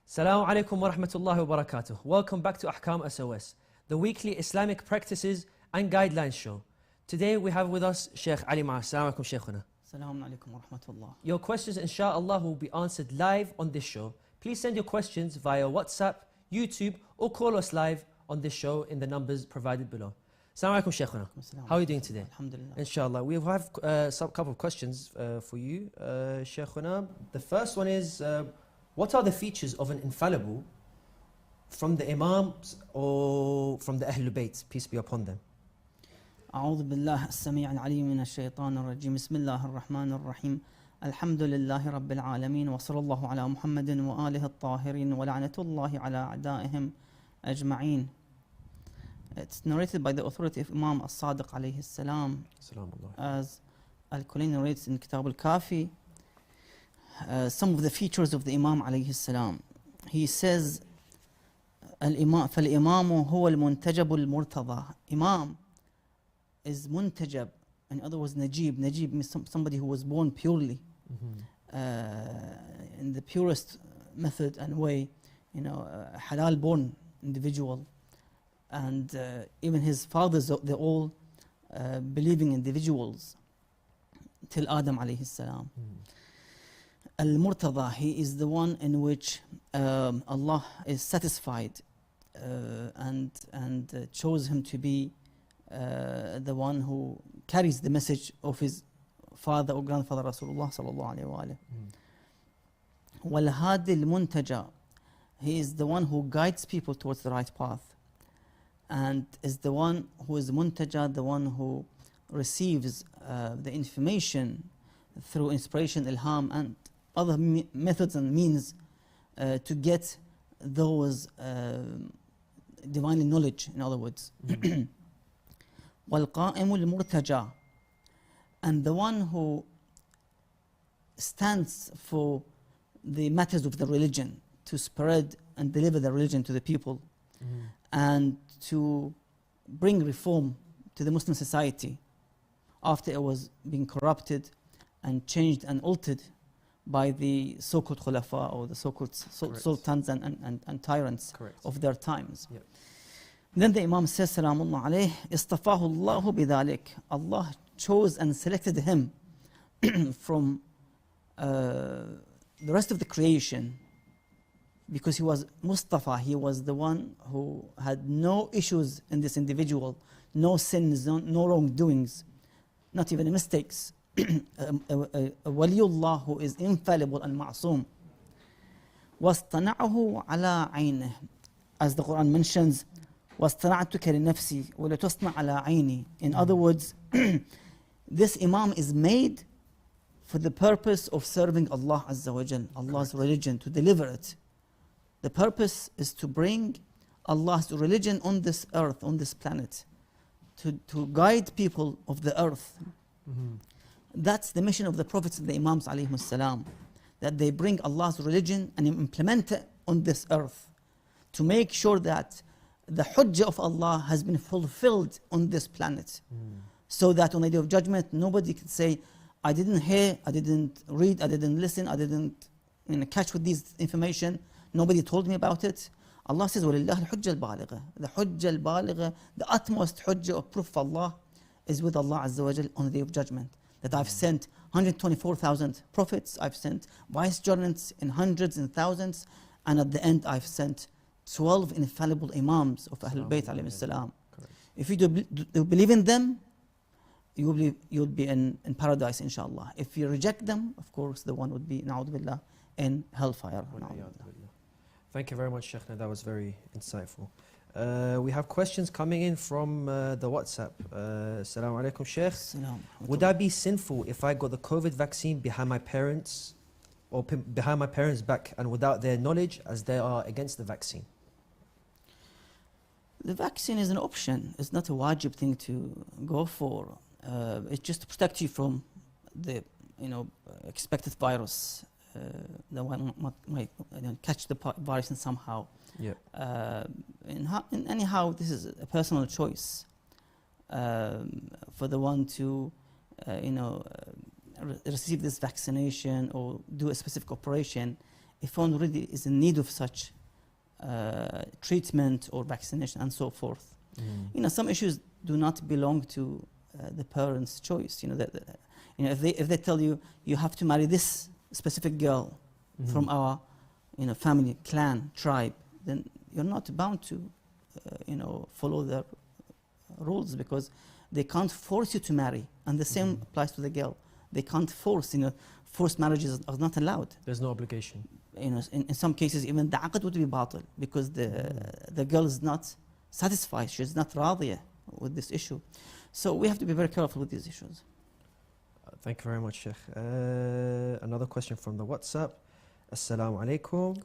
Assalamu alaikum wa rahmatullahi wa barakatuh. Welcome back to Ahkam SOS, the weekly Islamic practices and guidelines show. Today we have with us Sheikh Ali Maash. Assalamu alaikum, Sheikhuna. Assalamu alaikum wa rahmatullah. Your questions, inshallah, will be answered live on this show. Please send your questions via WhatsApp, YouTube, or call us live on this show in the numbers provided below. Assalamu alaikum, Sheikhuna. How are you doing today? Alhamdulillah. Inshallah. We have a couple of questions for you, Sheikhuna. The first one is, what are the features of an infallible from the Imams or from the Ahlul Bayt, peace be upon them? أعوذ بالله السميع العليم من الشيطان الرجيم بسم الله الرحمن الرحيم الحمد لله رب العالمين وصلى الله على محمد وآله الطاهرين ولعنة الله على أعدائهم أجمعين. It's narrated by the authority of Imam As-Sadiq alayhi salam, as Al-Kulay narrates in Kitab Al-Kafi, some of the features of the Imam alayhi salam. He says, فَالْإِمَامُ هُوَ الْمُنْتَجَبُ الْمُرْتَضَى. Imam is muntajab, in other words najib. Najib means somebody who was born purely, in the purest method and way, a halal born individual. And even his fathers, they're all believing individuals till Adam alayhi salam. Al-Murtada, he is the one in which Allah is satisfied and chose him to be the one who carries the message of his father or grandfather Rasulullah sallallahu alayhi wa alayhi. Wal-Hadi al-Muntaja, he is the one who guides people towards the right path, and is the one who is muntaja, the one who receives the information through inspiration, ilham, and other methods and means to get those divinely knowledge, in other words. وَالْقَائِمُ الْمُرْتَجَى, and the one who stands for the matters of the religion, to spread and deliver the religion to the people, and to bring reform to the Muslim society after it was being corrupted and changed and altered by the so-called khulafa, or the so-called sultans and tyrants of their times. Yep. Then the Imam says, Salamullah alayh, istafahu Allahu bidhalik. Allah chose and selected him from the rest of the creation, because he was Mustafa. He was the one who had no issues in this individual, no sins, no wrongdoings, not even mistakes. A Waliullah who is infallible and ma'soom. وَاصْطَنَعَهُ عَلَىٰ عَيْنِهِ, as the Quran mentions, وَاصْطَنَعْتُكَ لِنَفْسِي وَلَتُصْنَعْ عَلَىٰ عَيْنِي. In other words, this Imam is made for the purpose of serving Allah Azza wa Jal, Allah's religion, to deliver it. The purpose is to bring Allah's religion on this earth, on this planet, to guide people of the earth. That's the mission of the Prophets and the Imams alayhimus salam, that they bring Allah's religion and implement it on this earth, to make sure that the hujjah of Allah has been fulfilled on this planet, so that on the Day of Judgment nobody can say, I didn't hear, I didn't read, I didn't listen, I didn't catch with this information, nobody told me about it. Allah says, وَلِلَّهِ الْحُجَّةُ الْبَالِغَةُ. The hujjah al-baligha, the utmost hujjah of proof of Allah, is with Allah Azza wa Jal on the Day of Judgment. That I've sent 124,000 prophets, I've sent vicegerents in hundreds and thousands, and at the end I've sent 12 infallible Imams of Ahlul Bayt alayhi salam. If you do believe in them, you'll be in paradise, inshallah. If you reject them, of course, the one would be, na'udhu billah, in hellfire. Thank you very much, Sheikhna. That was very insightful. We have questions coming in from the WhatsApp. Assalamu alaikum, Sheikh. Would I be sinful if I got the COVID vaccine behind my parents, or behind my parents' back, and without their knowledge, as they are against the vaccine? The vaccine is an option. It's not a wajib thing to go for. It's just to protect you from the expected virus. The one might catch the virus in somehow. Anyhow, this is a personal choice for the one to receive this vaccination or do a specific operation if one really is in need of such treatment or vaccination and so forth. You know, some issues do not belong to the parents' choice. You know, if they tell you you have to marry this specific girl from our, you know, family, clan, tribe, then you're not bound to, you know, follow their rules, because they can't force you to marry. And the same applies to the girl. They can't force. You know, forced marriages are not allowed. There's no obligation. You know, in some cases, even the aqd would be batil, because the girl is not satisfied. She's not radiyah with this issue. So we have to be very careful with these issues. Thank you very much, Sheikh. Another question from the WhatsApp. Assalamu alaikum.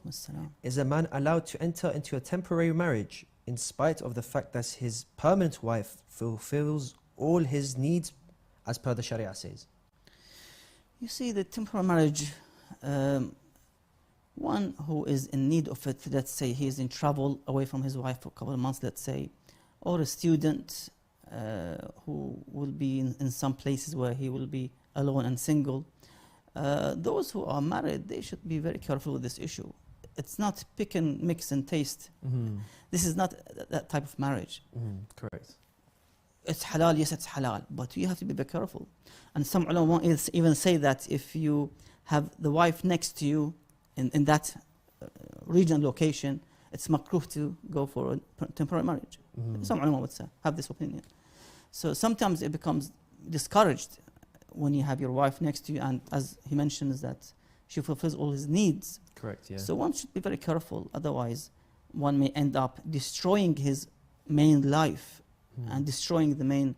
Is a man allowed to enter into a temporary marriage in spite of the fact that his permanent wife fulfills all his needs as per the Sharia says? You see, the temporary marriage, one who is in need of it, let's say he is in travel away from his wife for a couple of months, let's say, or a student who will be in some places where he will be alone and single. Those who are married, they should be very careful with this issue. It's not pick and mix and taste. This is not that type of marriage. Correct. It's halal, yes, it's halal, but you have to be very careful. And some ulama even say that if you have the wife next to you in that region, location, it's makruh to go for a temporary marriage. Some ulama would say, have this opinion. So sometimes it becomes discouraged when you have your wife next to you, and as he mentions that she fulfills all his needs. Correct, yeah. So one should be very careful, otherwise one may end up destroying his main life and destroying the main,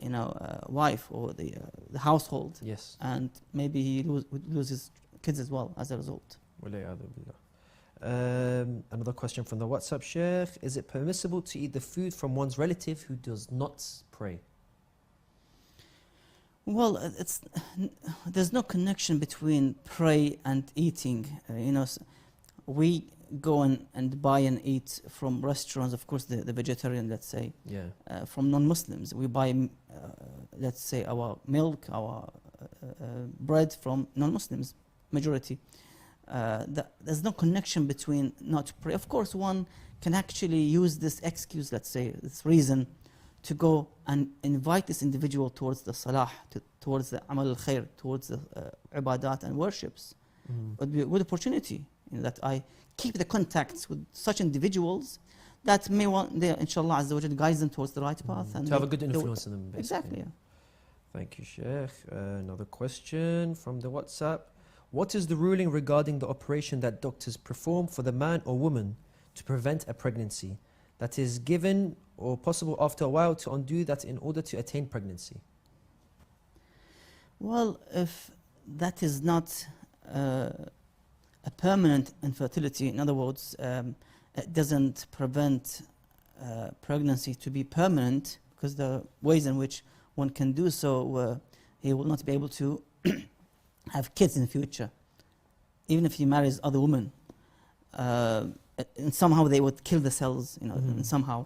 you know, wife or the household. Yes. And maybe he would lose his kids as well as a result. Another question from the WhatsApp, Sheikh. Is it permissible to eat the food from one's relative who does not pray? Well, there's no connection between pray and eating. You know, we go and buy and eat from restaurants, of course, the vegetarian, let's say, from non-Muslims. We buy, let's say, our milk, our bread from non-Muslims, majority. There's no connection between not pray. Of course, one can actually use this excuse, let's say, this reason, to go and invite this individual towards the salah, towards the amal al-khair, towards the ibadat and worships. It would be a good opportunity, you know, that I keep the contacts with such individuals that may want, inshallah Azza wa Jal, guide them towards the right path. And to have a good influence on them, basically. Exactly, yeah. Thank you, Sheikh. Another question from the WhatsApp. What is the ruling regarding the operation that doctors perform for the man or woman to prevent a pregnancy that is given or possible after a while to undo that in order to attain pregnancy? Well, if that is not a permanent infertility, in other words, it doesn't prevent pregnancy to be permanent, because the ways in which one can do so, he will not be able to have kids in the future, even if he marries other women. And somehow they would kill the cells, you know, and somehow.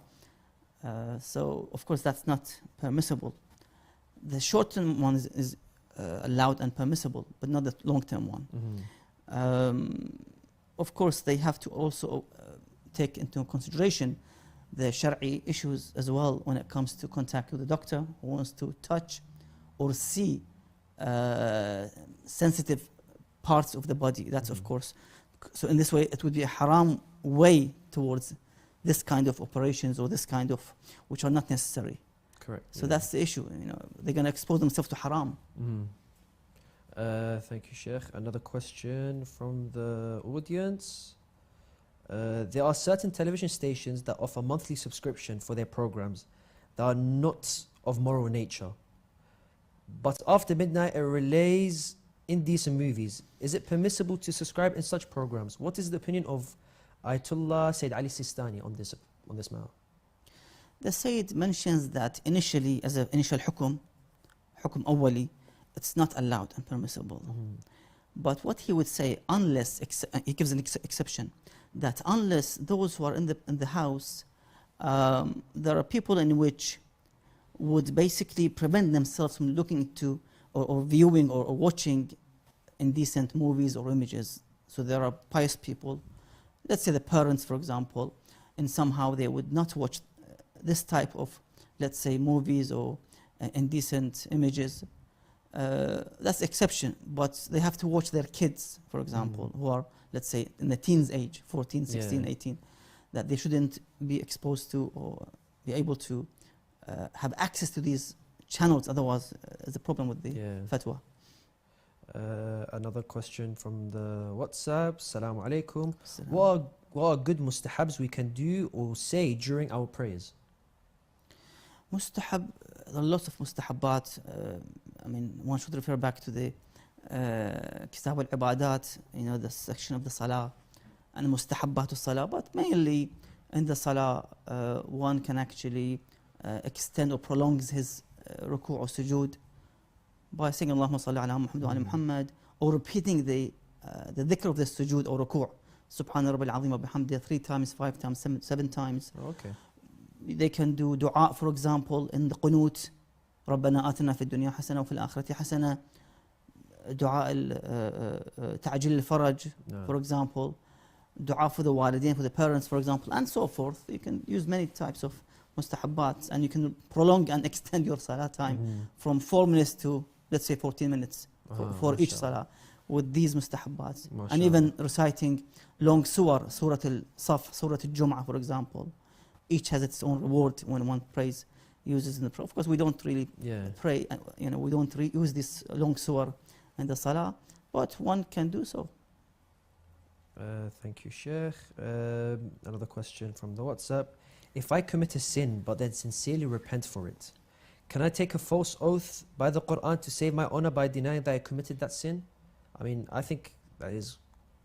So, of course, that's not permissible. The short-term one is allowed and permissible, but not the long-term one. Of course, they have to also take into consideration the Shari'i issues as well when it comes to contact with the doctor who wants to touch or see sensitive parts of the body. That's of course. So in this way, it would be a haram way towards this kind of operations or this kind of, which are not necessary. Correct. So that's the issue. You know, they're going to expose themselves to haram. Thank you, Sheikh. Another question from the audience. There are certain television stations that offer monthly subscription for their programs that are not of moral nature. But after midnight, it relays indecent movies. Is it permissible to subscribe in such programs? What is the opinion of Ayatollah Sayyid Ali Sistani on this matter? The Sayyid mentions that initially, as an initial hukum awwali, it's not allowed and permissible. But what he would say, unless, he gives an exception, that unless those who are in the house, there are people in which would basically prevent themselves from looking to or viewing or watching indecent movies or images. So there are pious people, let's say the parents, for example, and somehow they would not watch this type of, let's say, movies or indecent images. That's exception, but they have to watch their kids, for example, who are, let's say, in the teens age, 14, 16, 18, that they shouldn't be exposed to or be able to have access to these channels, otherwise there's a problem with the fatwa. Another question from the WhatsApp. Assalamu alaikum. What are good mustahabs we can do or say during our prayers? Mustahab, there are lots of mustahabbat. I mean, one should refer back to the Kitab al-Ibadat, the section of the Salah, and mustahabbat al-Salah. But mainly in the Salah, one can actually extend or prolong his ruku' or sujood by saying Allahumma salli ala Muhammad wa ala Muhammad, or repeating the dhikr of the sujood or ruku', Subhana Rabbil Azim wa bihamdi 3 times, 5 times, 7 times. Okay. They can do dua, for example, in the qunut, ربنا آتنا في الدنيا حسنة وفي الآخرة حسنة, دعاء تعجيل الفرج, for example, dua for the walidain, for the parents, for example, and so forth. You can use many types of mustahabbat, and you can prolong and extend your salah time from 4 minutes to, let's say, 14 minutes for each salah with these mustahabbat. And even reciting long surah, Surah Al-Saf, Surah Al-Jum'ah, for example. Each has its own reward when one prays, uses in the prayer. Of course, we don't really pray, we don't use this long surah in the salah, but one can do so. Thank you, Sheikh. Another question from the WhatsApp. If I commit a sin but then sincerely repent for it, can I take a false oath by the Quran to save my honor by denying that I committed that sin? I mean, I think that is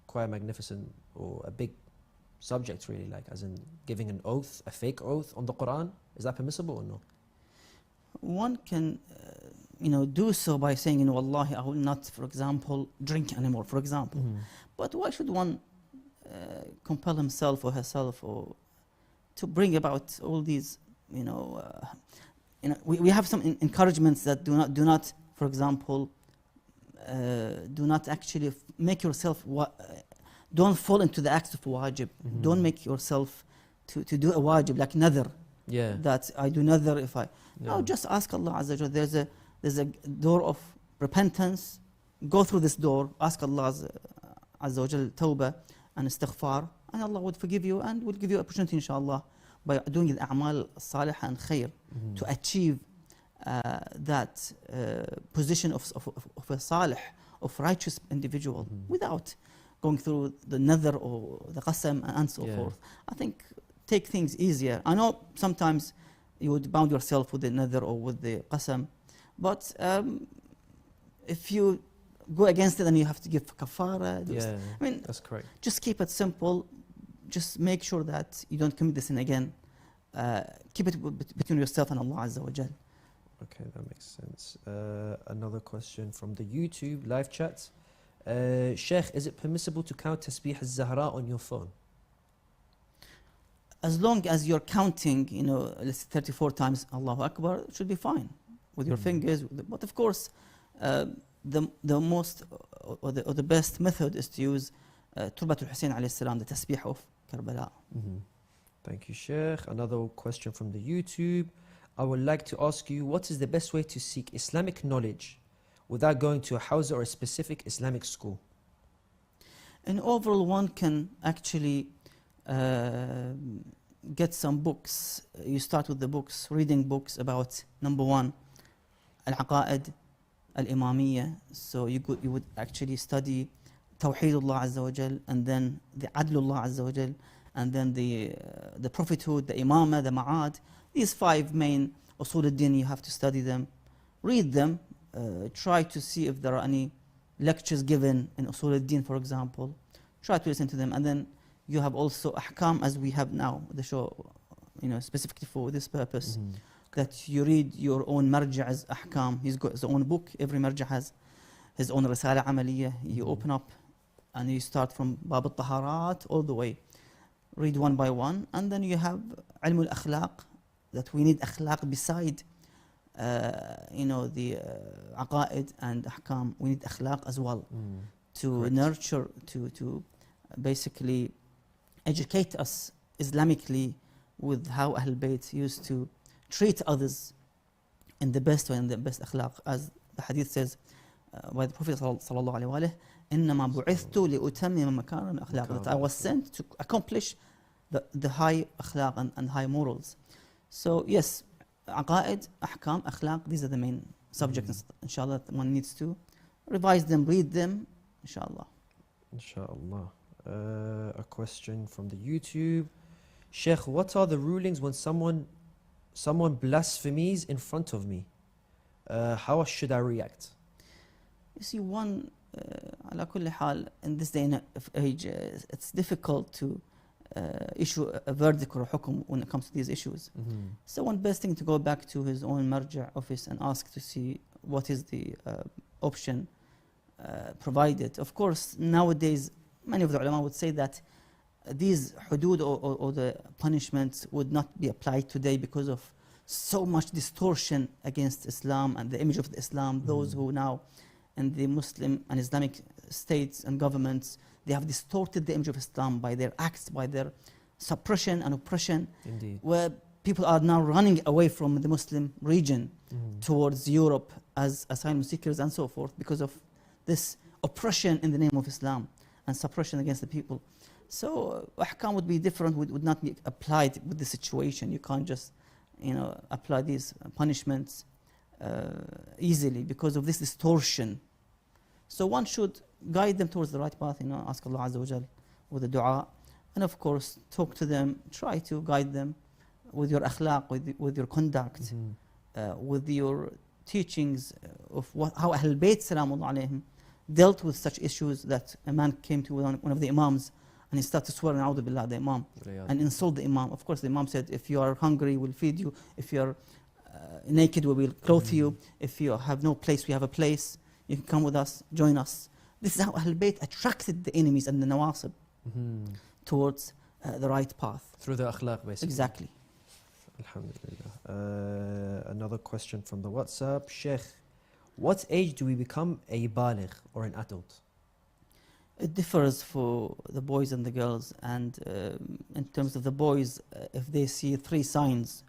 quite a magnificent or a big subject, really, like as in giving an oath, a fake oath on the Quran. Is that permissible or no? One can do so by saying, Wallahi, I will not, for example, drink anymore, for example. But why should one compel himself or herself or to bring about all these, we have some encouragements that do not, for example, do not actually make yourself, don't fall into the acts of wajib. Don't make yourself to do a wajib, like nadhr. That I do nadhr if I... No, just ask Allah Azza wa Jalla. There's a door of repentance. Go through this door, ask Allah Azza wa Jalla tawbah and istighfar, and Allah would forgive you and will give you opportunity, inshallah, by doing the a'mal salih and khair to achieve that position of a salih, of righteous individual, without going through the nadhr or the qasam and so forth. I think take things easier. I know sometimes you would bound yourself with the nadhr or with the qasam, but if you go against it, then you have to give kafara. I mean, that's correct. Just keep it simple. Just make sure that you don't commit this sin again. Keep it between yourself and Allah Azza wa Jal. Okay, that makes sense. Another question from the YouTube live chat. Sheikh, is it permissible to count Tasbih al-Zahra on your phone? As long as you're counting, let's say 34 times Allahu Akbar, it should be fine with your fingers. But of course, the most or the best method is to use Turbat Hussein alayhi salam, the Tasbih of Karbala. Thank you, Sheikh. Another question from the YouTube. I would like to ask you, what is the best way to seek Islamic knowledge without going to a house or a specific Islamic school? And overall, one can actually get some books. You start with the books, reading books about, number one, Al-Aqa'id Al-Imamiyya. So you would actually study Tawheedullah Azza wa Jal, and then the Adlullah Azza wa Jal, and then the prophethood, the Imamah, the Ma'ad. These 5 main usul al-din, you have to study them, read them, try to see if there are any lectures given in usul al-din, for example. Try to listen to them, and then you have also ahkam, as we have now, the show, specifically for this purpose, that you read your own marja''s ahkam. He's got his own book. Every marja' has his own risala amaliyah. You open up and you start from bab al-taharat all the way. Read one by one, and then you have ilm al-akhlaq, that we need akhlaq beside the aqa'id and ahkam. We need akhlaq as well to nurture, to basically educate us Islamically with how Ahl Bayt used to treat others in the best way, in the best akhlaq. As the hadith says by the Prophet sallallahu alaihi wasallam, إنما بعثت لأتمم مكارم الأخلاق, that I was sent to accomplish the high akhlaq and high morals. So yes, aqaid, ahkam, akhlaq, these are the main subjects, inshallah, that one needs to revise them, read them, inshallah. Inshallah. A question from the YouTube. Sheikh, what are the rulings when someone blasphemies in front of me? How should I react? You see, one, ala kulli hal, in this day and age, it's difficult to issue a verdict or a hukum when it comes to these issues. So one best thing to go back to his own marja' office and ask to see what is the option provided. Of course, nowadays, many of the ulama would say that these hudud or the punishments would not be applied today because of so much distortion against Islam and the image of Islam. Those who now in the Muslim and Islamic states and governments, they have distorted the image of Islam by their acts, by their suppression and oppression. Indeed. Where people are now running away from the Muslim region towards Europe as asylum seekers and so forth because of this oppression in the name of Islam and suppression against the people. So ahkam would be different, would not be applied with the situation. You can't just apply these punishments easily because of this distortion. So one should guide them towards the right path, ask Allah Azza wa Jal with the dua, and of course talk to them, try to guide them with your akhlaq, with your conduct, with your teachings of how Ahl Bayt Salamullah alayhim dealt with such issues, that a man came to one of the imams and he started swearing A'udhu Billah, the imam, and insult the imam. Of course the imam said, if you are hungry, we'll feed you. If you are naked, we will clothe you. If you have no place, we have a place. You can come with us, join us. This is how Ahl Bayt attracted the enemies and the nawasib towards the right path. Through the akhlaq, basically. Exactly. Alhamdulillah. Another question from the WhatsApp. Sheikh, what age do we become a baligh or an adult? It differs for the boys and the girls, and in terms of the boys, if they see 3 signs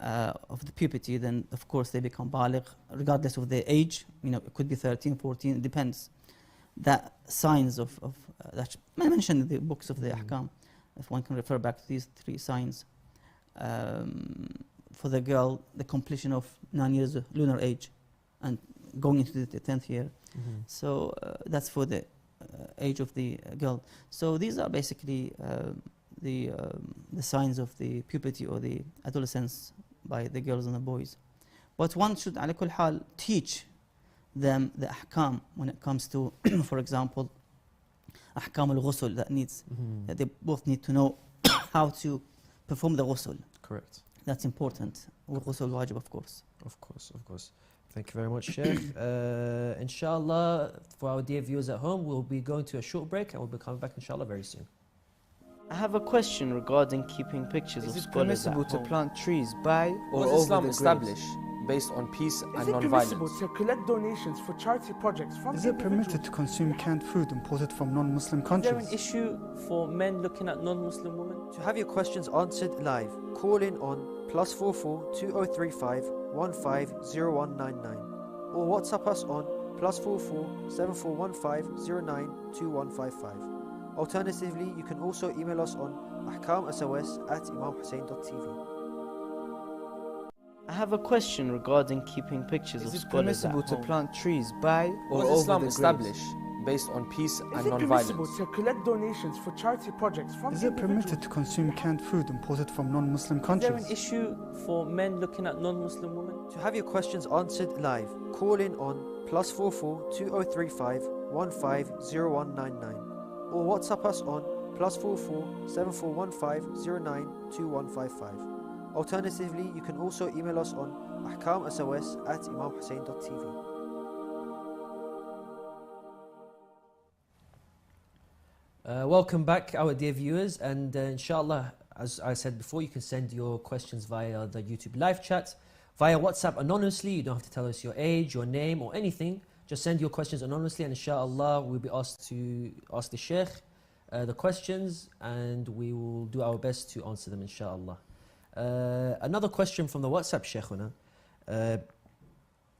of the puberty, then of course they become baligh, regardless of their age. It could be 13, 14, it depends. That signs of that I mentioned in the books of the ahkam, if one can refer back to these 3 signs. For the girl, the completion of 9 years of lunar age and going into the 10th year. So that's for the age of the girl. So these are basically the signs of the puberty or the adolescence by the girls and the boys. But one should, ala kull hal, teach them the ahkam when it comes to, for example, ahkam al-ghusl, that they both need to know how to perform the ghusl. Correct. That's important. Ghusl wajib, of course. Of course. Thank you very much, Sheikh. Inshallah, for our dear viewers at home, we'll be going to a short break and we'll be coming back, inshallah, very soon. I have a question regarding keeping pictures of scholars at home. Is it permissible to plant trees by or Was over Islam the established based on peace and Is it non-violence? permissible to collect donations for charity projects from Is it permitted to consume canned food imported from non-Muslim countries? Is there an issue for men looking at non-Muslim women? To have your questions answered live, call in on +44 2035 150199 or WhatsApp us on +44 7415 092155. Alternatively, you can also email us on Ahkam SOS at imamhussein.tv. I have a question regarding keeping pictures Is of it scholars at permissible to home. plant trees by or Was over Islam the established based on peace Is and it permissible non-violence? to collect donations for charity projects from Is it permitted to consume canned food imported from non-Muslim Is there countries? an issue for men looking at non-Muslim women? To have your questions answered live, call in on +44 2035 150199 or WhatsApp us on +44 7415 092155. Alternatively, you can also email us on Ahkam SOS at imamhussein.tv. Welcome back, our dear viewers, and inshallah, as I said before, you can send your questions via the YouTube live chat, via WhatsApp anonymously. You don't have to tell us your age, your name, or anything. Just send your questions anonymously, and inshallah we'll be asked to ask the Sheikh the questions, and we will do our best to answer them, inshallah. Another question from the WhatsApp, Sheikhuna.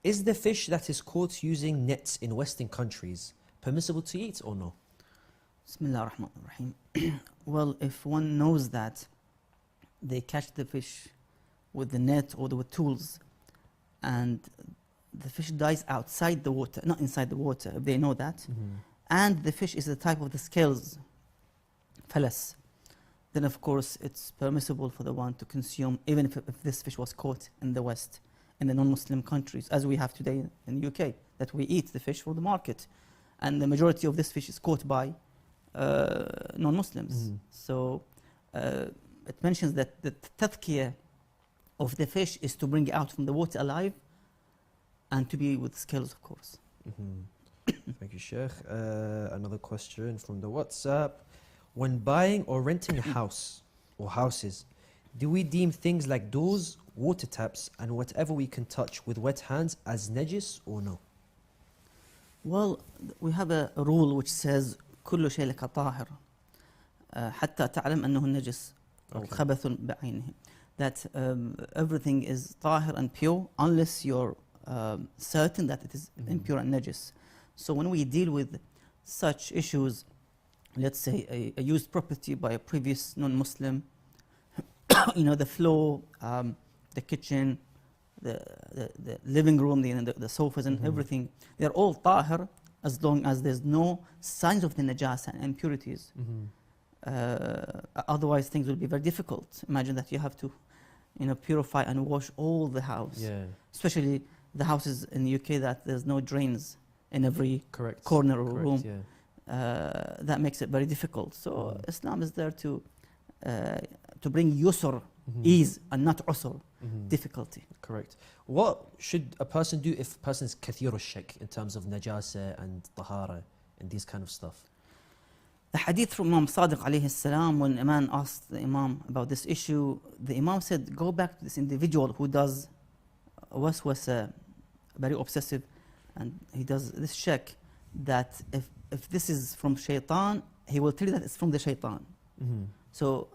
Is the fish that is caught using nets in Western countries permissible to eat or no? Bismillah ar-Rahman ar-Rahim. Well, if one knows that they catch the fish with the net or with tools, and the fish dies outside the water, not inside the water, if they know that, and the fish is the type of the scales, falas, then of course it's permissible for the one to consume, even if this fish was caught in the West, in the non-Muslim countries, as we have today in the UK, that we eat the fish for the market. And the majority of this fish is caught by non-Muslims. So it mentions that the tadhkiyah of the fish is to bring it out from the water alive and to be with scales, of course. Thank you, Sheikh. Another question from the WhatsApp. When buying or renting a house or houses, do we deem things like doors, water taps, and whatever we can touch with wet hands as najis or no? Well, we have a rule which says كل شيء لك طاهر حتى تعلم أنه نجس أو خبث بعينه. That everything is طاهر and pure unless you're certain that it is impure and najis. So when we deal with such issues, let's say a used property by a previous non-Muslim, the floor, the kitchen, the living room, the sofas and everything, they're all tahir as long as there's no signs of the najasa and impurities. Otherwise things will be very difficult. Imagine that you have to purify and wash all the house. Especially the houses in the UK that there's no drains in every corner or room. That makes it very difficult. So Islam is there to bring yusr, ease, and not usr, difficulty. Correct. What should a person do if a person is kathir al-shak in terms of najasa and tahara and these kind of stuff? The hadith from Imam Sadiq alayhi salam, when Imam asked the Imam about this issue, the Imam said, go back to this individual who does waswasa, very obsessive, and he does this shak, that if this is from shaitan, he will tell you that it's from the shaitan. So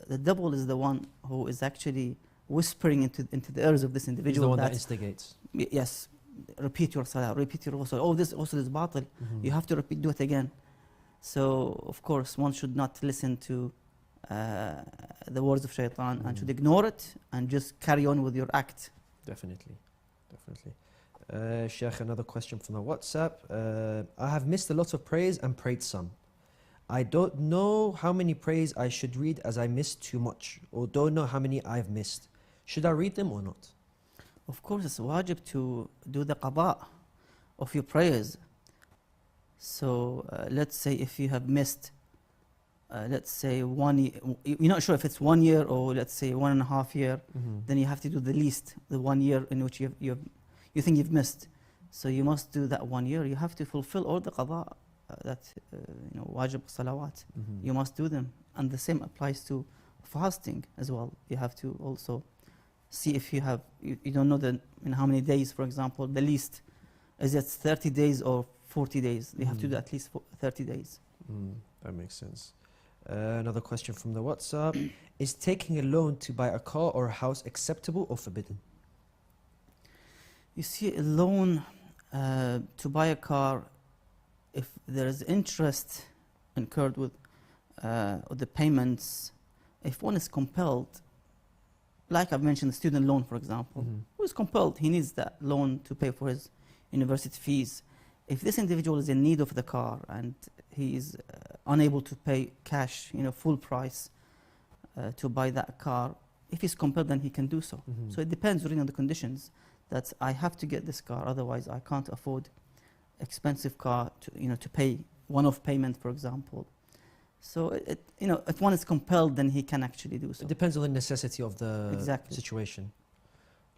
the devil is the one who is actually whispering into the ears of this individual. He's the one that instigates. Yes, repeat your salah, repeat your ghusl. Oh, this ghusl is batil. You have to do it again. So of course one should not listen to the words of shaitan and should ignore it and just carry on with your act. Definitely. Sheikh, another question from the WhatsApp. I have missed a lot of prayers and prayed some. I don't know how many prayers I should read as I missed too much, or don't know how many I've missed. Should I read them or not? Of course, it's wajib to do the qada of your prayers. So let's say if you have missed, let's say 1 year, you're not sure if it's 1 year or let's say 1.5 years, then you have to do the least, the 1 year in which you think you've missed. So you must do that 1 year. You have to fulfill all the qada, that wajib salawat. You must do them. And the same applies to fasting as well. You have to also see if you don't know how many days, for example, the least. Is it 30 days or 40 days? You have to do at least 30 days. That makes sense. Another question from the WhatsApp. Is taking a loan to buy a car or a house acceptable or forbidden? You see, a loan to buy a car, if there is interest incurred with the payments, if one is compelled, like I've mentioned, the student loan, for example, who is compelled, he needs that loan to pay for his university fees. If this individual is in need of the car and he is unable to pay cash, full price to buy that car, if he's compelled, then he can do so. So it depends really on the conditions, that I have to get this car, otherwise I can't afford expensive car to pay one-off payment, for example. So if one is compelled, then he can actually do so. It depends on the necessity of the situation.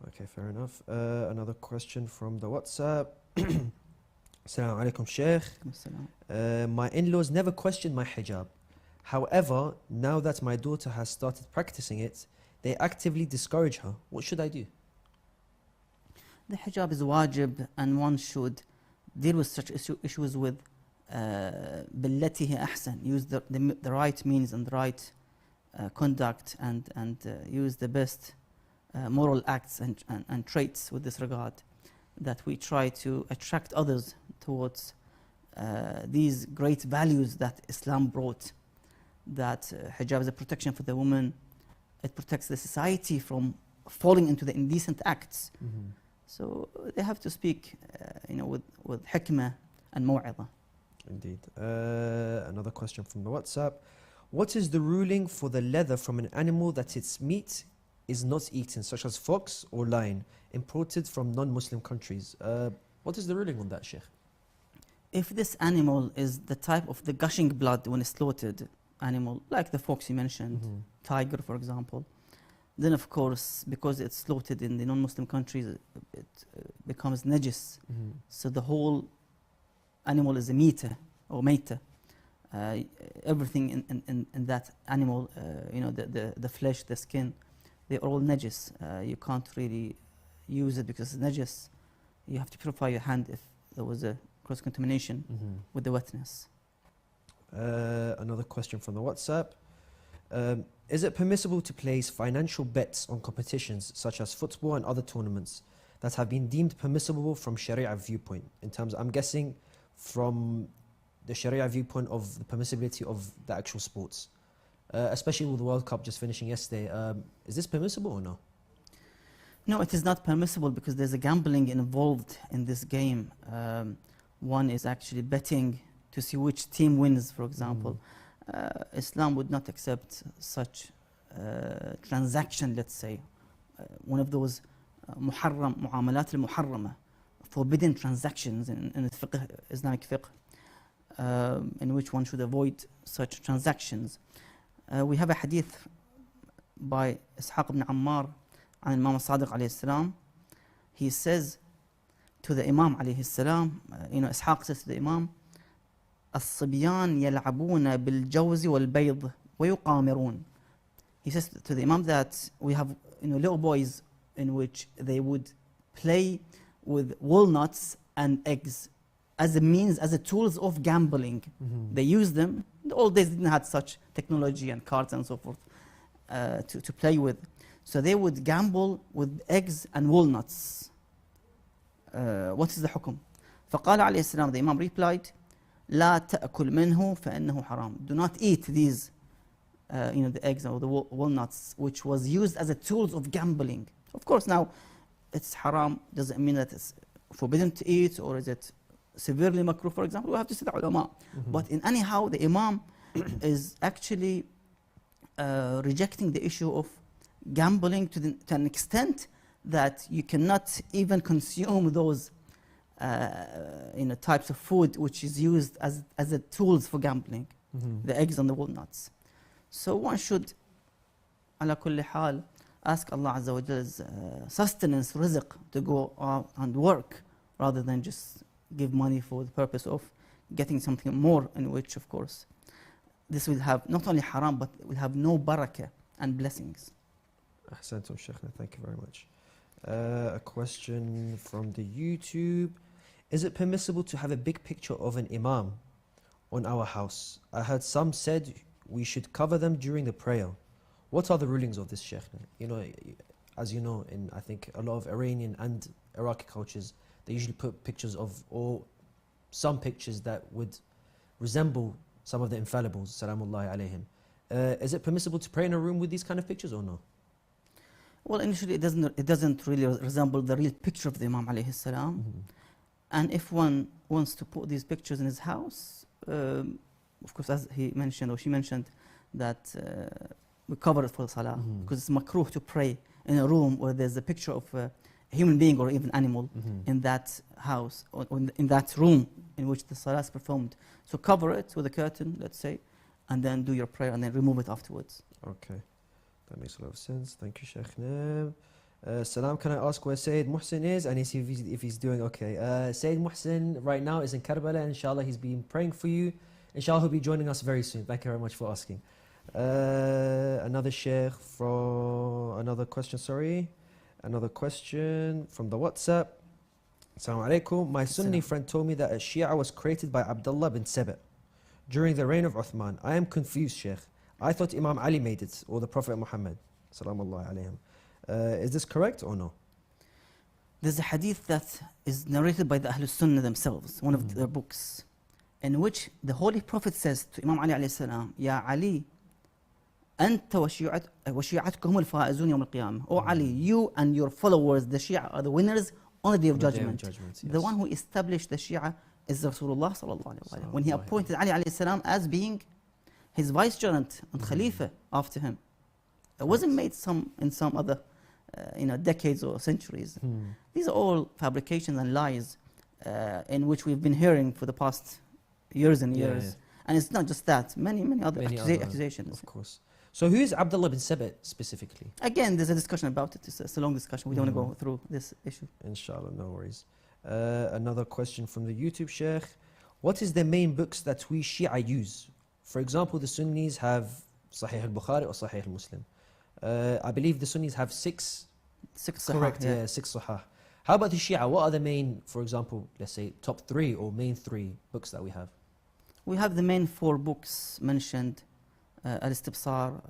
Okay, fair enough. Another question from the WhatsApp. Assalamu alaikum, Sheikh. My in-laws never questioned my hijab. However, now that my daughter has started practicing it, they actively discourage her. What should I do? The hijab is wajib, and one should deal with such issues with بالتي هي أحسن, use the right means and the right conduct, and use the best moral acts and traits with this regard, that we try to attract others towards these great values that Islam brought, that hijab is a protection for the woman, it protects the society from falling into the indecent acts. So they have to speak with hikmah and mu'idha. Indeed. Another question from the WhatsApp. What is the ruling for the leather from an animal that its meat is not eaten, such as fox or lion, imported from non-Muslim countries? What is the ruling on that, Sheikh? If this animal is the type of the gushing blood when it's slaughtered animal, like the fox you mentioned, tiger for example, then of course, because it's slaughtered in the non-Muslim countries, it becomes najis. So the whole animal is a meter or maita. Everything in that animal, the flesh, the skin, they're all najis. You can't really use it because it's najis. You have to purify your hand if there was a cross-contamination with the wetness. Another question from the WhatsApp. Is it permissible to place financial bets on competitions such as football and other tournaments that have been deemed permissible from Sharia viewpoint? In terms, I'm guessing from the Sharia viewpoint of the permissibility of the actual sports, especially with the World Cup just finishing yesterday. Is this permissible or no? No, it is not permissible because there's a gambling involved in this game. One is actually betting to see which team wins, for example. Islam would not accept such transaction, let's say. One of those mu'amalat al-muharrama, forbidden transactions in Islamic fiqh, in which one should avoid such transactions. We have a hadith by Ishaq ibn Ammar and Imam Sadiq alayhi salam. He says to the Imam alayhi salam, Ishaq says to the Imam, الصبيان يلعبون بالجوز والبيض ويقامرون. He says to the Imam that we have little boys in which they would play with walnuts and eggs as a means, as a tools of gambling. They use them. In the old days didn't have such technology and cards and so forth to play with. So they would gamble with eggs and walnuts. What is the hukum? فقال عليه السلام, the Imam replied, لا تأكل منه فإنه حرام. Do not eat these, the eggs or the walnuts, which was used as a tools of gambling. Of course, now it's haram doesn't mean that it's forbidden to eat, or is it severely makruh, for example. We have to see the ulama. But in anyhow, the Imam is actually rejecting the issue of gambling to an extent that you cannot even consume those types of food which is used as a tools for gambling, the eggs and the walnuts. So one should, ala kulli hal, ask Allah Azza wa Jalla's sustenance, rizq, to go out and work, rather than just give money for the purpose of getting something more, in which, of course, this will have not only haram, but it will have no barakah and blessings. Ahsantum Sheikhna, thank you very much. A question from the YouTube. Is it permissible to have a big picture of an imam on our house? I heard some said we should cover them during the prayer. What are the rulings of this, Sheikhna? As you know, in I think a lot of Iranian and Iraqi cultures, they usually put pictures of, or some pictures that would resemble some of the infallibles, salamullahi alayhim. Is it permissible to pray in a room with these kind of pictures or no? Well, initially it doesn't really resemble the real picture of the Imam alayhi salam. And if one wants to put these pictures in his house, of course, as he mentioned or she mentioned, that we cover it for the salah, because it's makruh to pray in a room where there's a picture of a human being or even animal in that house, or in that room in which the salah is performed. So cover it with a curtain, let's say, and then do your prayer and then remove it afterwards. Okay, that makes a lot of sense. Thank you, Sheikhna. Salam, can I ask where Sayyid Muhsin is and see if he's doing okay? Sayyid Muhsin right now is in Karbala. Inshallah, he's been praying for you. Inshallah, he'll be joining us very soon. Thank you very much for asking. Another sheikh from another question from the WhatsApp. Assalamu alaikum. My Sunni friend told me that a Shia was created by Abdullah bin Saba during the reign of Uthman. I am confused, Sheikh. I thought Imam Ali made it, or the Prophet Muhammad. Salaamallah alayhim. Is this correct or no? There's a hadith that is narrated by the Ahlul Sunnah themselves, one of their books, in which the Holy Prophet says to Imam Ali alayhi salam, Ya Ali, أنت وشيعتكم الفائزون يوم القيامة. Oh Ali, you and your followers, the Shia, are the winners on the day of judgment. Yes. The one who established the Shia is Rasulullah sallallahu alaihi wasallam. When he appointed Ali alayhi salam as being his vicegerent and Khalifa after him. It wasn't made in some other decades or centuries. These are all fabrications and lies in which we've been hearing for the past years and years. Yeah. And it's not just that, many other accusations. Of course. So who is Abdullah bin Saba specifically? Again, there's a discussion about it. It's a long discussion. We don't want to go through this issue. Inshallah, no worries. Another question from the YouTube Sheikh. What is the main books that we Shia use? For example, the Sunnis have Sahih al-Bukhari or Sahih al-Muslim. I believe the Sunnis have six. Correct, yeah, 6 Sahih. How about the Shia? What are the main, for example, let's say top 3 or main 3 books that we have? We have the main 4 books mentioned. Al-Istibsar,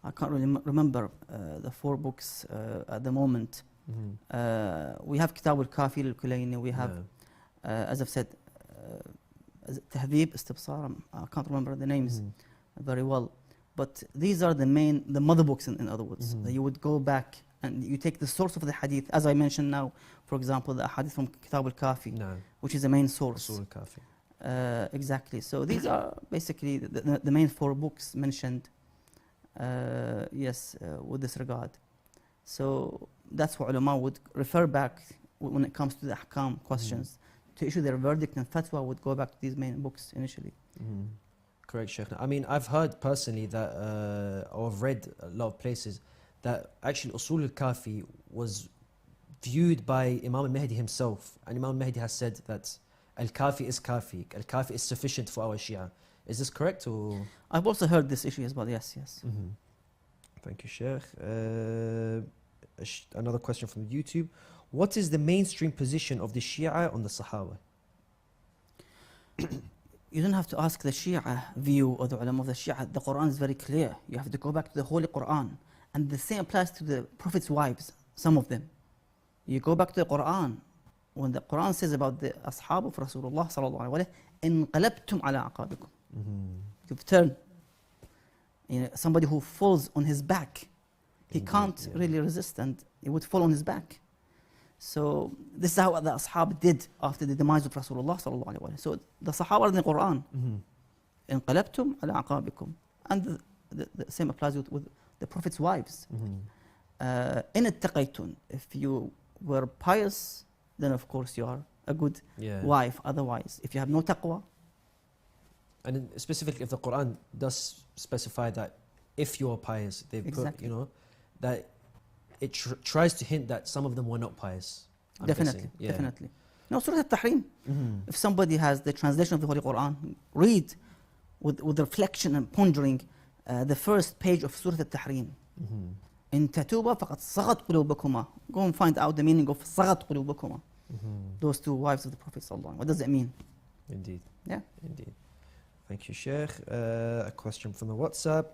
I can't really remember the 4 books at the moment. We have Kitab al-Kafi al-Kulayni, we have, as I've said, Tahdhib, Istibsar, I can't remember the names very well. But these are the mother books in other words. That you would go back and you take the source of the hadith, as I mentioned now, for example, the hadith from Kitab al-Kafi, which is the main source. Al-Kafi. Exactly. So these are basically the main 4 books mentioned, with this regard. So that's what ulama would refer back when it comes to the ahkam questions. To issue their verdict and fatwa would go back to these main books initially. Correct, Sheikh. I mean, I've heard personally that, or I've read a lot of places, that actually Usul al-Kafi was viewed by Imam al-Mahdi himself. And Imam al-Mahdi has said that Al-Kafi is Kafi. Al-Kafi is sufficient for our Shia. Is this correct? Or? I've also heard this issue as well, yes. Thank you, Sheikh. Another question from YouTube. What is the mainstream position of the Shia on the Sahaba? You don't have to ask the Shia view or the ulama of the Shia. The Quran is very clear. You have to go back to the Holy Quran. And the same applies to the Prophet's wives, some of them. You go back to the Quran. When the Quran says about the Ashab of Rasulullah sallallahu alaihi wasallam, انقلبتم على عقابكم. You've turned. Somebody who falls on his back, he can't really resist and he would fall on his back. So this is how the Ashab did after the demise of Rasulullah sallallahu alaihi wasallam. So the Sahaba in the Quran, انقلبتم على عقابكم. And the same applies with the Prophet's wives. إن اتقيتم. If you were pious, then of course you are a good wife. Otherwise, if you have no taqwa. And specifically if the Quran does specify that if you are pious, they've put, that it tries to hint that some of them were not pious. Definitely. No, Surah Al-Tahrim. If somebody has the translation of the Holy Quran, read with reflection and pondering the first page of Surah Al-Tahrim. In tatuba faqad saghat qulubukuma. Go and find out the meaning of saghat qulubukuma. Those 2 wives of the Prophet sallallahu alaihi wasallam. What does it mean? Indeed. Yeah. Indeed. Thank you, Sheikh. A question from the WhatsApp.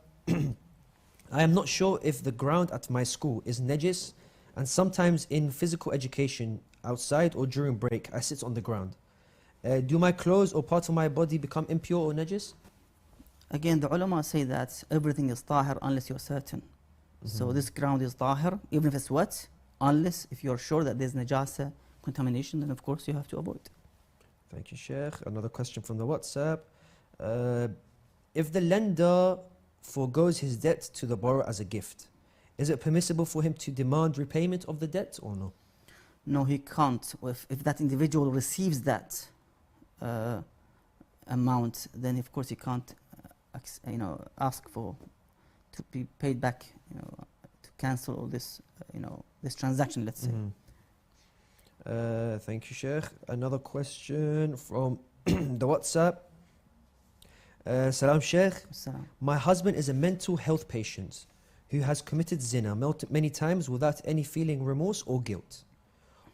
I am not sure if the ground at my school is najis, and sometimes in physical education, outside or during break, I sit on the ground. Do my clothes or part of my body become impure or najis? Again, the ulama say that everything is tahir unless you're certain. So this ground is tahir, even if it's wet, unless if you're sure that there's najasa contamination, then of course you have to avoid. Thank you, Sheikh. Another question from the WhatsApp. If the lender forgoes his debt to the borrower as a gift, is it permissible for him to demand repayment of the debt or no? No, he can't. If that individual receives that amount, then of course he can't ask for to be paid back, to cancel all this, this transaction, let's say. Thank you, Sheikh. Another question from the WhatsApp. Salam, Sheikh. Salam. My husband is a mental health patient who has committed zina many times without any feeling remorse or guilt.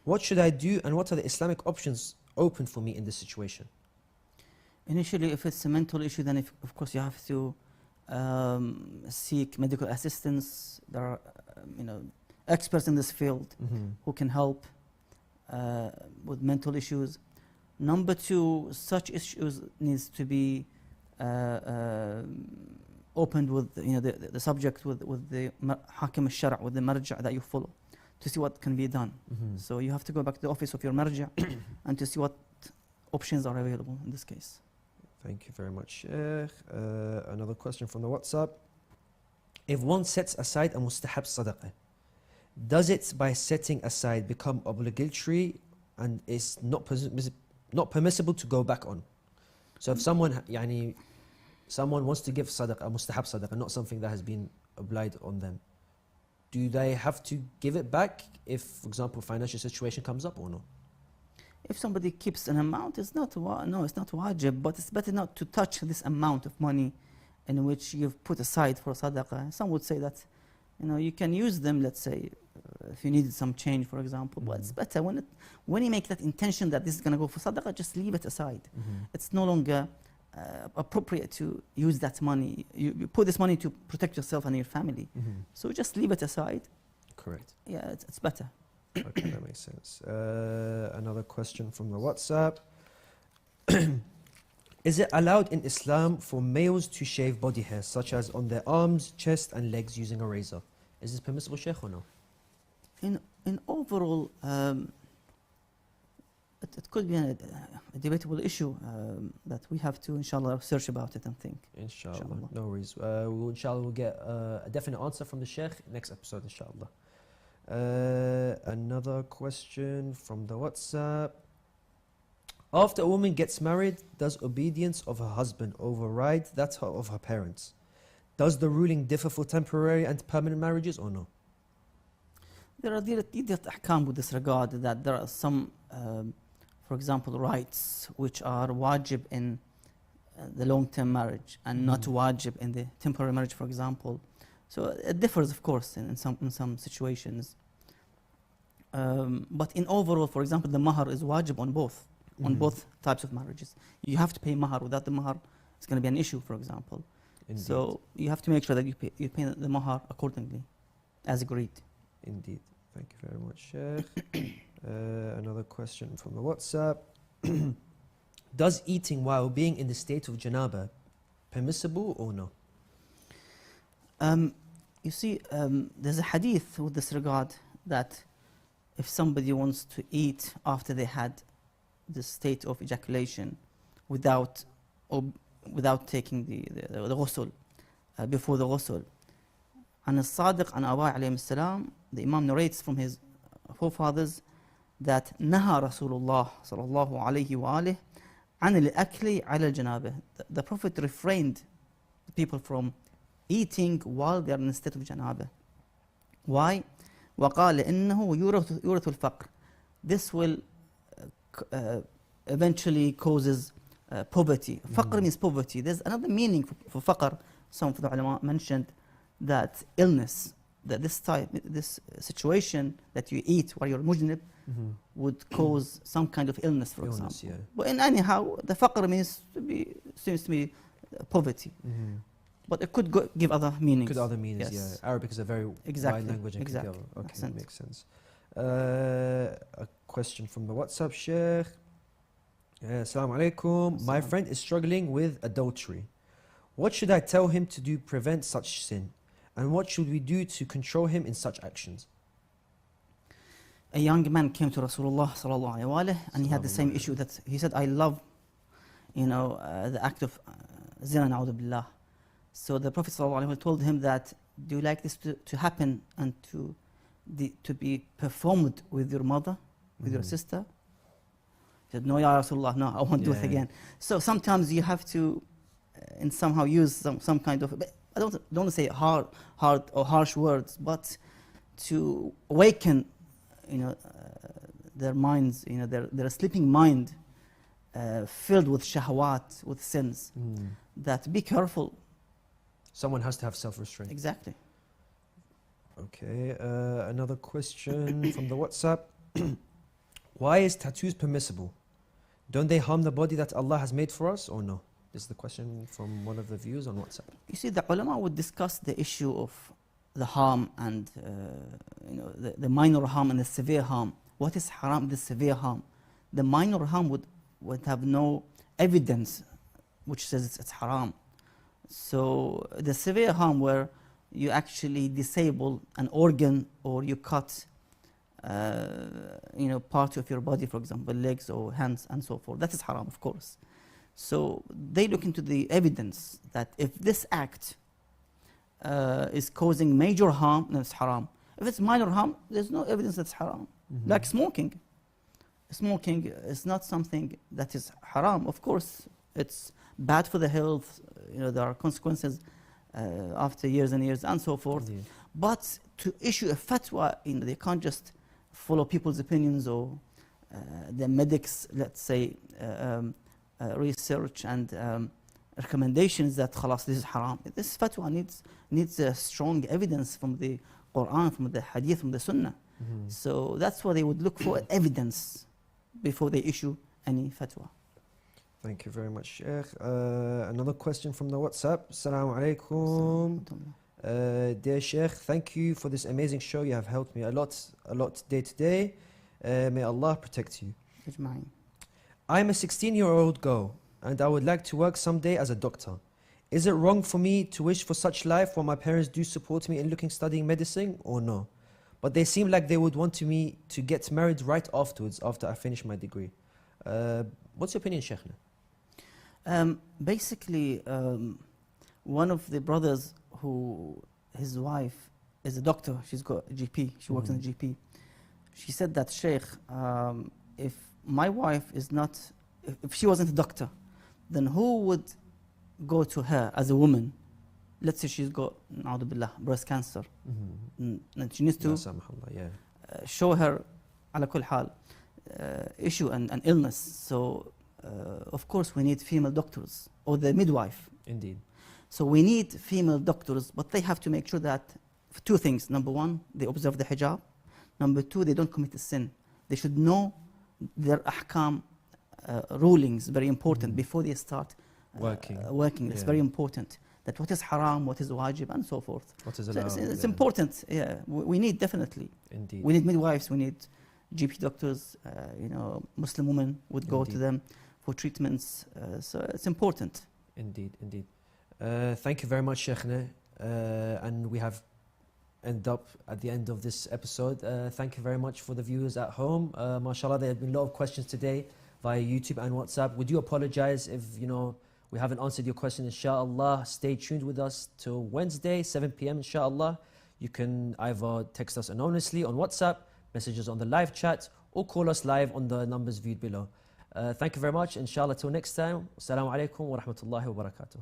What should I do, and what are the Islamic options open for me in this situation? Initially, if it's a mental issue, then of course you have to seek medical assistance. There are experts in this field who can help with mental issues. Number two, such issues needs to be opened with the subject with the Ahkam SOS, with the marja that you follow, to see what can be done. So you have to go back to the office of your marja and to see what options are available in this case. Thank you very much, Sheikh. Another question from the WhatsApp. If one sets aside a mustahab sadaqah, does it by setting aside become obligatory and is not permissible to go back on? So if someone wants to give sadaqah, a mustahab sadaqah, not something that has been obliged on them, do they have to give it back if, for example, financial situation comes up or no? If somebody keeps an amount, it's not wajib, but it's better not to touch this amount of money in which you've put aside for sadaqah. Some would say that you can use them, let's say, if you needed some change, for example, but it's better when you make that intention that this is going to go for sadaqah, just leave it aside. It's no longer appropriate to use that money. You put this money to protect yourself and your family. So just leave it aside. Correct. Yeah, it's better. Okay, that makes sense. Another question from the WhatsApp. Is it allowed in Islam for males to shave body hair, such as on their arms, chest and legs using a razor? Is this permissible, Sheikh, or no? In overall, it could be a debatable issue that we have to, inshallah, search about it and think. Inshallah. No worries. We'll get a definite answer from the Sheikh next episode, inshallah. Another question from the WhatsApp. After a woman gets married, does obedience of her husband override that of her parents? Does the ruling differ for temporary and permanent marriages or no? There are detailed ahkam with this regard, that there are some, for example, rights which are wajib in the long-term marriage and not wajib in the temporary marriage, for example. So it differs, of course, in some situations. But in overall, for example, the mahar is wajib on both types of marriages. You have to pay mahar. Without the mahar, it's going to be an issue, for example. Indeed. So you have to make sure that you pay the mahar accordingly, as agreed. Indeed. Thank you very much, Sheikh. Another question from the WhatsApp. Does eating while being in the state of janaba permissible or no? You see, there's a hadith with this regard that if somebody wants to eat after they had the state of ejaculation without taking the ghusl, before the ghusl, and as-Sadiq and Aba alayhi salam, the Imam narrates from his forefathers that Naha Rasulullah sallallahu alayhi wa alihi an al-akli ala al-janabah. The Prophet refrained the people from eating while they are in a state of janabah. Why? وَقَالَ إِنَّهُ يُورَثُ الْفَقْرِ. This will eventually causes poverty. Faqr means poverty. There's another meaning for faqr. Some of the ulama mentioned that illness, that this situation that you eat while you're mujnib would cause some kind of illness, for example. Yeah. But anyhow, the faqr seems to be poverty. But it could give other meanings. Could other meanings, yes. Yeah. Arabic is a very wide language. And exactly. Okay, that makes sense. A question from the WhatsApp, Sheikh. Assalamu alaikum. My friend is struggling with adultery. What should I tell him to do prevent such sin? And what should we do to control him in such actions? A young man came to Rasulullah sallallahu alaihi wasallam, and he had the same issue, that he said, I love, the act of zina, na'udhu billah. So the Prophet ﷺ told him that, do you like this to happen and to be performed with your mother, with your sister? He said, no, Ya Rasulullah, no, I won't do it again. So sometimes you have to and somehow use some kind of, I don't want to say hard or harsh words, but to awaken their minds, their sleeping mind filled with shahwat, with sins, that be careful. Someone has to have self-restraint. Exactly. Okay, another question from the WhatsApp. Why is tattoos permissible? Don't they harm the body that Allah has made for us or no? This is the question from one of the viewers on WhatsApp. You see, the ulama would discuss the issue of the harm and the minor harm and the severe harm. What is haram, the severe harm? The minor harm would have no evidence which says it's haram. So the severe harm where you actually disable an organ or you cut part of your body, for example, legs or hands and so forth, that is haram, of course. So they look into the evidence that if this act is causing major harm, then it's haram. If it's minor harm, there's no evidence that's haram. Mm-hmm. Like smoking. Smoking is not something that is haram. Of course, it's bad for the health. There are consequences after years and years and so forth. Indeed. But to issue a fatwa, they can't just follow people's opinions or the medics, let's say, research and recommendations that khalas, this is haram. This fatwa needs strong evidence from the Quran, from the Hadith, from the Sunnah. Mm-hmm. So that's why they would look for evidence before they issue any fatwa. Thank you very much, Sheikh. Another question from the WhatsApp. Assalamu alaikum. Dear Sheikh, thank you for this amazing show. You have helped me a lot day to day. May Allah protect you. Ajma'in. I'm a 16-year-old girl and I would like to work someday as a doctor. Is it wrong for me to wish for such life while my parents do support me in studying medicine or no? But they seem like they would want me to get married right afterwards after I finish my degree. What's your opinion, Sheikhna? Basically, one of the brothers his wife is a doctor, she's got a GP, she works in a GP. She said that, Sheikh, if my wife is not, if she wasn't a doctor, then who would go to her as a woman? Let's say she's got, na'udhu billah, breast cancer. And she needs to show her, ala kul hal, issue and illness. So, of course, we need female doctors, or the midwife. Indeed. So we need female doctors, but they have to make sure that, for two things. Number one, they observe the hijab. Number two, they don't commit a sin. They should know their ahkam rulings, very important, before they start working. It's very important. That what is haram, what is wajib, and so forth. What is allowed. So it's important. Yeah, we need definitely. Indeed. We need midwives. We need GP doctors. Muslim women would go to them for treatments. So it's important. Indeed. Thank you very much, Sheikhna. And we have ended up at the end of this episode. Thank you very much for the viewers at home. MashaAllah, there have been a lot of questions today via YouTube and WhatsApp. We do apologize if we haven't answered your question. Inshallah, stay tuned with us till Wednesday, 7 p.m. Inshallah. You can either text us anonymously on WhatsApp, messages on the live chat, or call us live on the numbers viewed below. Thank you very much. Inshallah, till next time. Assalamu alaikum wa rahmatullahi wa barakatuh.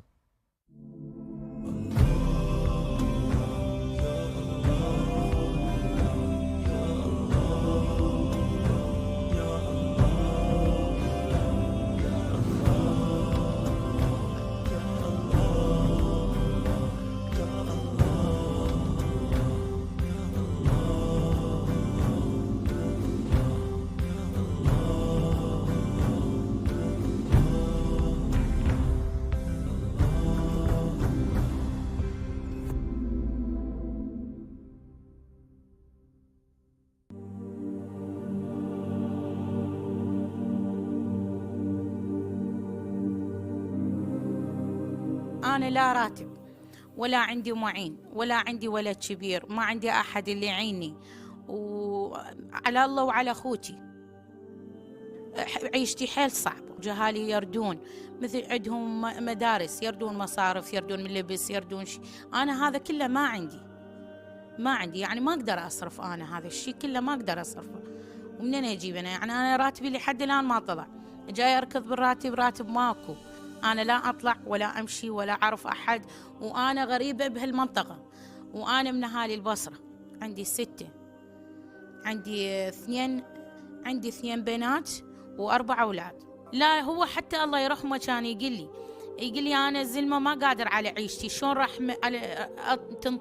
أنا لا راتب ولا عندي معين ولا عندي ولد كبير، ما عندي أحد اللي يعيني، وعلى الله وعلى أخوتي. عيشتي حيل صعب، جهالي يردون مثل عندهم مدارس، يردون مصارف، يردون من لبس، يردون شيء. أنا هذا كله ما عندي يعني ما أقدر أصرف. أنا هذا الشيء كله ما أقدر أصرفه. ومنين أجيب أنا؟ يعني أنا راتبي لحد الآن ما طلع، جاي أركض بالراتب، راتب ماكو. أنا لا أطلع ولا أمشي ولا أعرف أحد، وأنا غريبة بهالمنطقة، وأنا من أهالي البصرة. عندي 6، عندي 2 بنات و4 أولاد. لا هو حتى الله يرحمه كان يقول لي أنا الزلمة ما قادر على عيشتي، شلون راح